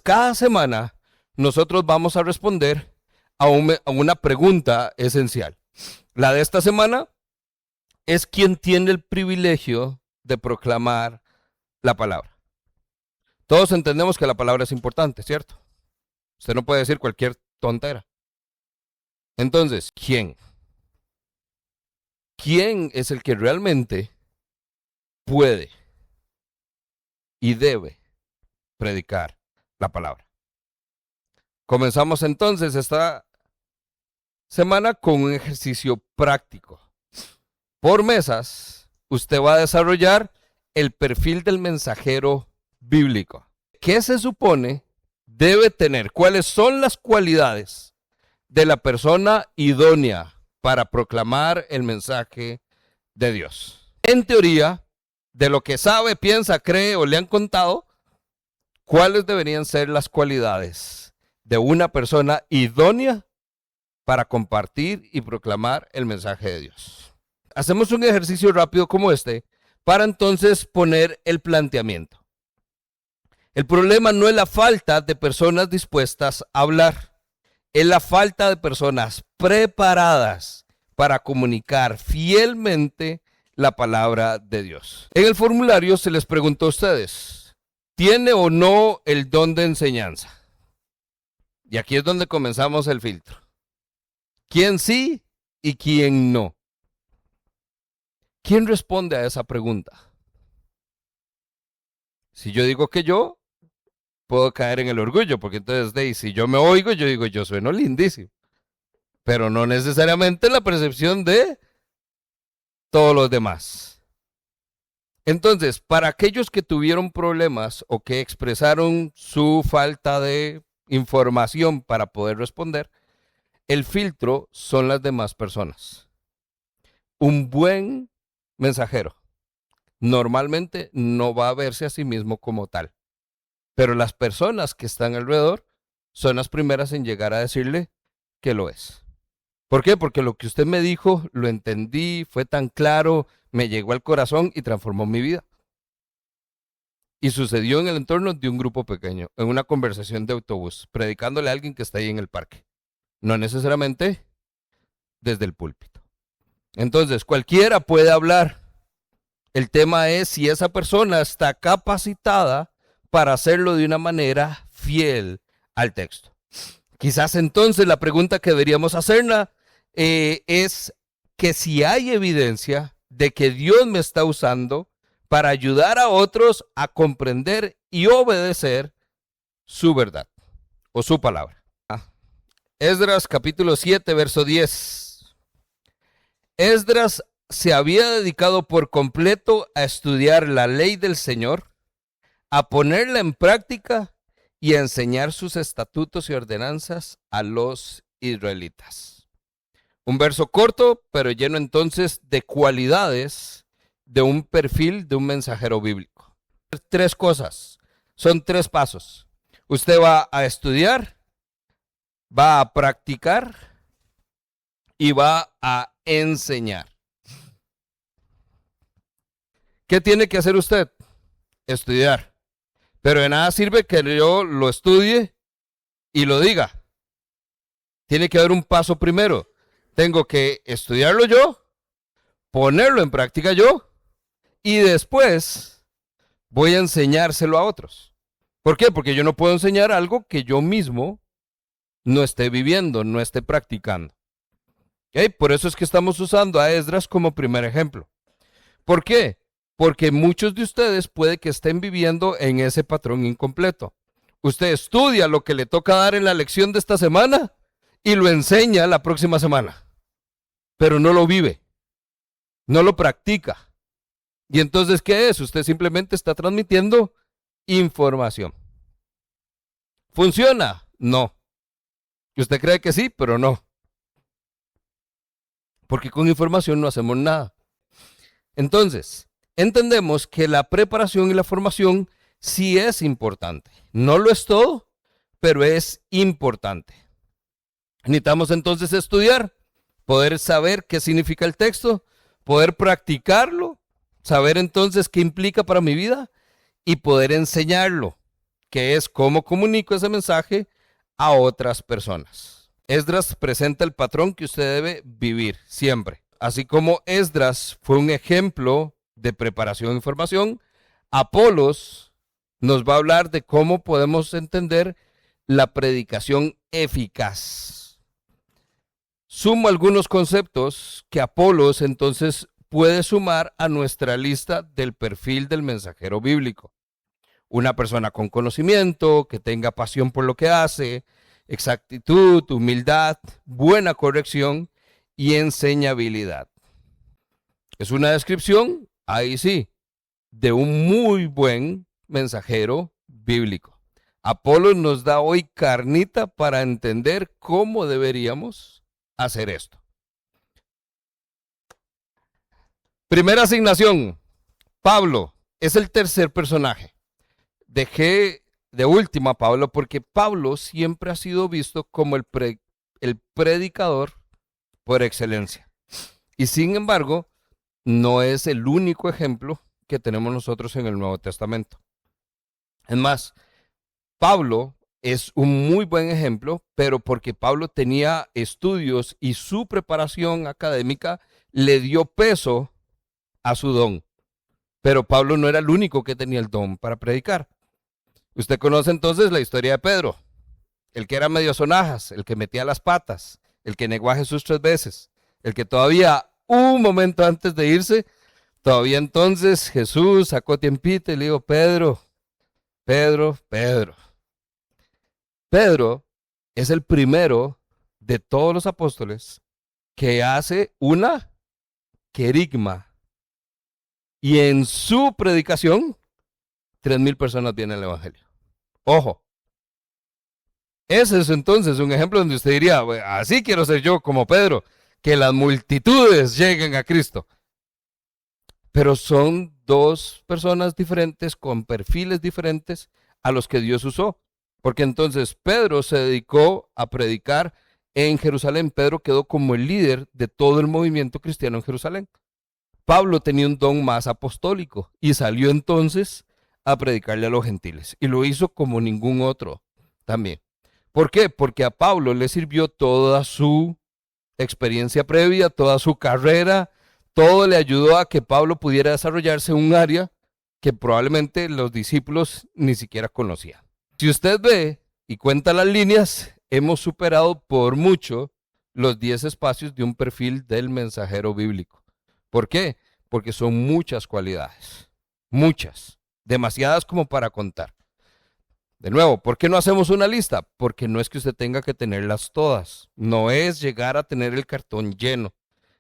Cada semana nosotros vamos a responder a una pregunta esencial. La de esta semana es: ¿quién tiene el privilegio de proclamar la palabra? Todos entendemos que la palabra es importante, ¿cierto? Usted no puede decir cualquier tontera. Entonces, ¿quién? ¿Quién es el que realmente puede y debe predicar la palabra? Comenzamos entonces esta semana con un ejercicio práctico. Por mesas, usted va a desarrollar el perfil del mensajero bíblico. ¿Qué se supone debe tener? ¿Cuáles son las cualidades de la persona idónea para proclamar el mensaje de Dios? En teoría, de lo que sabe, piensa, cree o le han contado, ¿cuáles deberían ser las cualidades de una persona idónea para compartir y proclamar el mensaje de Dios? Hacemos un ejercicio rápido como este para entonces poner el planteamiento. El problema no es la falta de personas dispuestas a hablar, es la falta de personas preparadas para comunicar fielmente la palabra de Dios. En el formulario se les preguntó a ustedes: ¿tiene o no el don de enseñanza? Y aquí es donde comenzamos el filtro. ¿Quién sí y quién no? ¿Quién responde a esa pregunta? Si yo digo que yo, puedo caer en el orgullo, porque entonces, si yo me oigo, yo digo, yo sueno lindísimo. Pero no necesariamente la percepción de todos los demás. Entonces, para aquellos que tuvieron problemas o que expresaron su falta de información para poder responder, el filtro son las demás personas. Un buen mensajero normalmente no va a verse a sí mismo como tal, pero las personas que están alrededor son las primeras en llegar a decirle que lo es. ¿Por qué? Porque lo que usted me dijo, lo entendí, fue tan claro, me llegó al corazón y transformó mi vida. Y sucedió en el entorno de un grupo pequeño, en una conversación de autobús, predicándole a alguien que está ahí en el parque. No necesariamente desde el púlpito. Entonces, cualquiera puede hablar. El tema es si esa persona está capacitada para hacerlo de una manera fiel al texto. Quizás entonces la pregunta que deberíamos hacerla es que si hay evidencia de que Dios me está usando para ayudar a otros a comprender y obedecer su verdad o su palabra. Esdras capítulo 7, verso 10. Esdras se había dedicado por completo a estudiar la ley del Señor, a ponerla en práctica y a enseñar sus estatutos y ordenanzas a los israelitas. Un verso corto, pero lleno entonces de cualidades de un perfil de un mensajero bíblico. Tres cosas, son tres pasos. Usted va a estudiar, va a practicar y va a enseñar. ¿Qué tiene que hacer usted? Estudiar. Pero de nada sirve que yo lo estudie y lo diga. Tiene que haber un paso primero. Tengo que estudiarlo yo, ponerlo en práctica yo y después voy a enseñárselo a otros. ¿Por qué? Porque yo no puedo enseñar algo que yo mismo no esté viviendo, no esté practicando. ¿Okay? Por eso es que estamos usando a Esdras como primer ejemplo. ¿Por qué? Porque muchos de ustedes puede que estén viviendo en ese patrón incompleto. Usted estudia lo que le toca dar en la lección de esta semana y lo enseña la próxima semana, pero no lo vive, no lo practica. Y entonces, ¿qué es? Usted simplemente está transmitiendo información. ¿Funciona? No. Usted cree que sí, pero no. Porque con información no hacemos nada. Entonces, entendemos que la preparación y la formación sí es importante. No lo es todo, pero es importante. Necesitamos entonces estudiar, poder saber qué significa el texto, poder practicarlo, saber entonces qué implica para mi vida y poder enseñarlo. que es cómo comunico ese mensaje a otras personas. Esdras presenta el patrón que usted debe vivir siempre. Así como Esdras fue un ejemplo de preparación e información, Apolos nos va a hablar de cómo podemos entender la predicación eficaz. Sumo algunos conceptos que Apolos entonces puede sumar a nuestra lista del perfil del mensajero bíblico. Una persona con conocimiento, que tenga pasión por lo que hace, exactitud, humildad, buena corrección y enseñabilidad. Es una descripción, ahí sí, de un muy buen mensajero bíblico. Apolos nos da hoy carnita para entender cómo deberíamos hacer esto. Primera asignación, Pablo es el tercer personaje. Dejé de última a Pablo porque Pablo siempre ha sido visto como el predicador por excelencia. Y sin embargo, no es el único ejemplo que tenemos nosotros en el Nuevo Testamento. Es más, Pablo es un muy buen ejemplo, pero porque Pablo tenía estudios y su preparación académica le dio peso a su don. Pero Pablo no era el único que tenía el don para predicar. Usted conoce entonces la historia de Pedro, el que era medio sonajas, el que metía las patas, el que negó a Jesús 3 veces, el que todavía un momento antes de irse, todavía entonces Jesús sacó tiempito y le dijo, Pedro, Pedro, Pedro. Pedro es el primero de todos los apóstoles que hace una querigma. Y en su predicación, 3,000 personas vienen al evangelio. Ojo. Ese es entonces un ejemplo donde usted diría, así quiero ser yo como Pedro, que las multitudes lleguen a Cristo. Pero son dos personas diferentes, con perfiles diferentes a los que Dios usó. Porque entonces Pedro se dedicó a predicar en Jerusalén. Pedro quedó como el líder de todo el movimiento cristiano en Jerusalén. Pablo tenía un don más apostólico y salió entonces a predicarle a los gentiles. Y lo hizo como ningún otro también. ¿Por qué? Porque a Pablo le sirvió toda su experiencia previa, toda su carrera, todo le ayudó a que Pablo pudiera desarrollarse en un área que probablemente los discípulos ni siquiera conocían. Si usted ve y cuenta las líneas, hemos superado por mucho los 10 espacios de un perfil del mensajero bíblico. ¿Por qué? Porque son muchas cualidades, muchas, demasiadas como para contar. De nuevo, ¿por qué no hacemos una lista? Porque no es que usted tenga que tenerlas todas, no es llegar a tener el cartón lleno,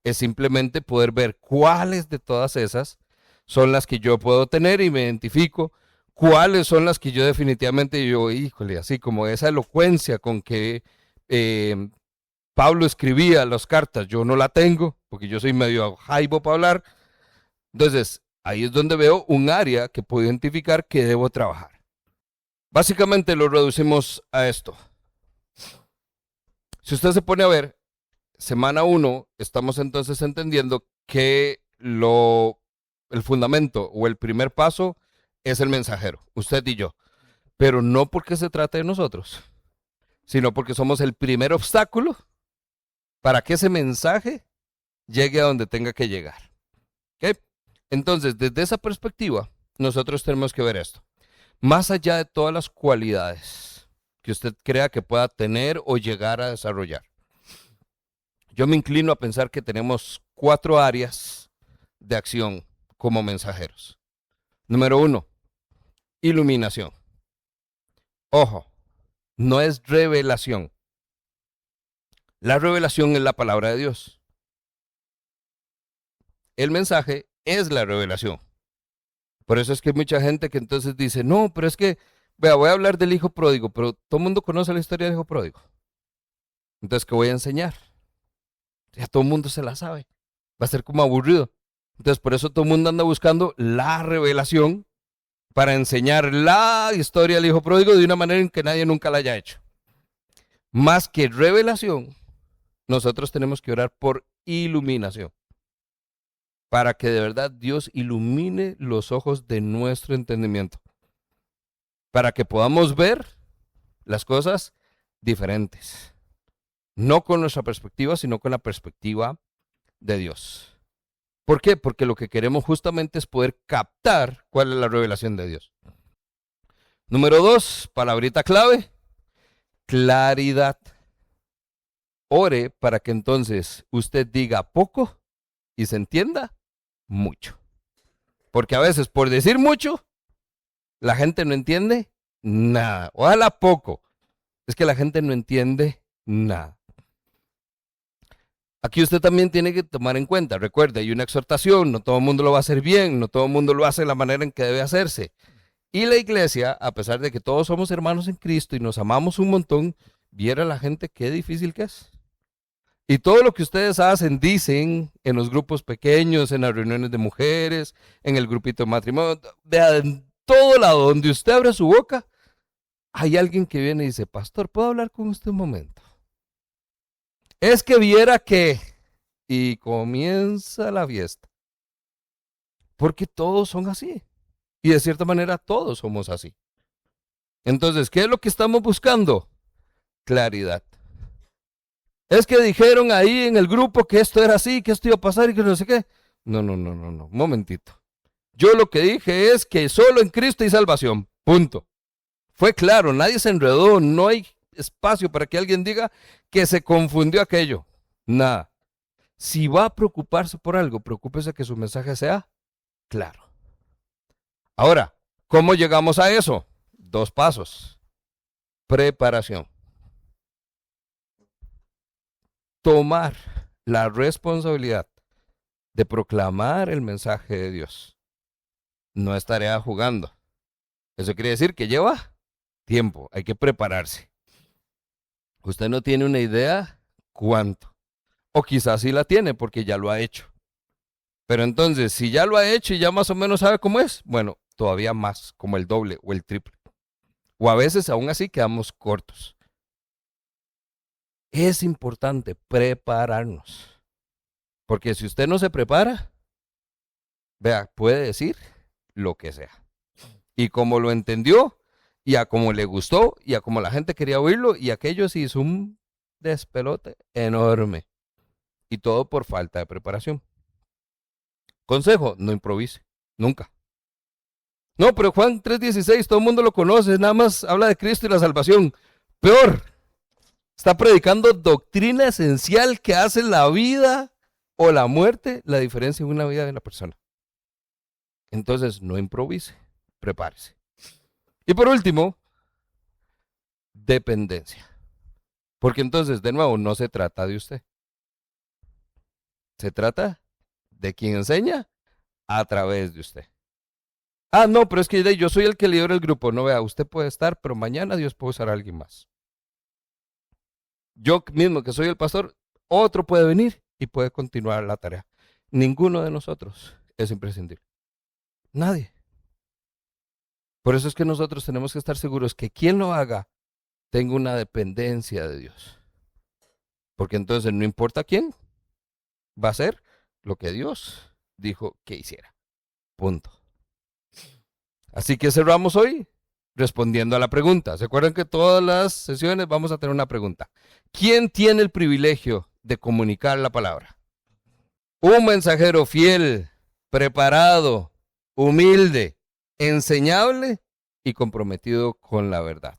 es simplemente poder ver cuáles de todas esas son las que yo puedo tener y me identifico, cuáles son las que yo definitivamente híjole, así como esa elocuencia con que Pablo escribía las cartas, yo no la tengo, porque yo soy medio jaibo para hablar. Entonces, ahí es donde veo un área que puedo identificar que debo trabajar. Básicamente lo reducimos a esto. Si usted se pone a ver, semana 1, estamos entonces entendiendo que el fundamento o el primer paso es el mensajero, usted y yo. Pero no porque se trate de nosotros, sino porque somos el primer obstáculo para que ese mensaje llegue a donde tenga que llegar. ¿Okay? Entonces, desde esa perspectiva, nosotros tenemos que ver esto. Más allá de todas las cualidades que usted crea que pueda tener o llegar a desarrollar, yo me inclino a pensar que tenemos 4 áreas de acción como mensajeros. Número 1, iluminación. Ojo, no es revelación. La revelación es la palabra de Dios. El mensaje es la revelación. Por eso es que hay mucha gente que entonces dice, no, pero es que, vea, voy a hablar del hijo pródigo, pero todo el mundo conoce la historia del hijo pródigo. Entonces, ¿qué voy a enseñar? Ya todo el mundo se la sabe. Va a ser como aburrido. Entonces, por eso todo el mundo anda buscando la revelación para enseñar la historia del hijo pródigo de una manera en que nadie nunca la haya hecho. Más que revelación, nosotros tenemos que orar por iluminación. Para que de verdad Dios ilumine los ojos de nuestro entendimiento. para que podamos ver las cosas diferentes. No con nuestra perspectiva, sino con la perspectiva de Dios. ¿Por qué? Porque lo que queremos justamente es poder captar cuál es la revelación de Dios. Número 2, palabrita clave, claridad. Ore para que entonces usted diga poco y se entienda mucho. Porque a veces por decir mucho, la gente no entiende nada. Ojalá poco. Es que la gente no entiende nada. Aquí usted también tiene que tomar en cuenta, recuerde, hay una exhortación, no todo el mundo lo va a hacer bien, no todo el mundo lo hace de la manera en que debe hacerse. Y la iglesia, a pesar de que todos somos hermanos en Cristo y nos amamos un montón, viera la gente qué difícil que es. Y todo lo que ustedes hacen, dicen en los grupos pequeños, en las reuniones de mujeres, en el grupito de matrimonio, en todo lado donde usted abre su boca, hay alguien que viene y dice, pastor, ¿puedo hablar con usted un momento? Es que viera que... Y comienza la fiesta. Porque todos son así. Y de cierta manera todos somos así. Entonces, ¿qué es lo que estamos buscando? Claridad. Es que dijeron ahí en el grupo que esto era así, que esto iba a pasar y que no sé qué. No, un momentito. Yo lo que dije es que solo en Cristo hay salvación. Punto. Fue claro, nadie se enredó, no hay espacio para que alguien diga que se confundió aquello. Nada. Si va a preocuparse por algo, preocúpese que su mensaje sea claro. Ahora, ¿cómo llegamos a eso? 2 pasos. Preparación. Tomar la responsabilidad de proclamar el mensaje de Dios. No es tarea jugando. Eso quiere decir que lleva tiempo, hay que prepararse. Usted no tiene una idea cuánto. O quizás sí la tiene porque ya lo ha hecho. Pero entonces, si ya lo ha hecho y ya más o menos sabe cómo es, bueno, todavía más, como el doble o el triple. O a veces aún así quedamos cortos. Es importante prepararnos. Porque si usted no se prepara, vea, puede decir lo que sea. Y como lo entendió, y a como le gustó, y a como la gente quería oírlo, y aquello se hizo un despelote enorme. Y todo por falta de preparación. Consejo, no improvise, nunca. No, pero Juan 3:16, todo el mundo lo conoce, nada más habla de Cristo y la salvación. Peor, está predicando doctrina esencial que hace la vida o la muerte la diferencia en una vida de una persona. Entonces, no improvise, prepárese. Y por último, dependencia. Porque entonces, de nuevo, no se trata de usted. Se trata de quien enseña a través de usted. Ah, no, pero es que yo soy el que lidera el grupo. No, vea, usted puede estar, pero mañana Dios puede usar a alguien más. Yo mismo, que soy el pastor, otro puede venir y puede continuar la tarea. Ninguno de nosotros es imprescindible. Nadie. Por eso es que nosotros tenemos que estar seguros que quien lo haga tenga una dependencia de Dios. Porque entonces no importa quién, va a hacer lo que Dios dijo que hiciera. Punto. Así que cerramos hoy respondiendo a la pregunta. ¿Se acuerdan que todas las sesiones vamos a tener una pregunta? ¿Quién tiene el privilegio de comunicar la palabra? Un mensajero fiel, preparado, humilde, enseñable y comprometido con la verdad.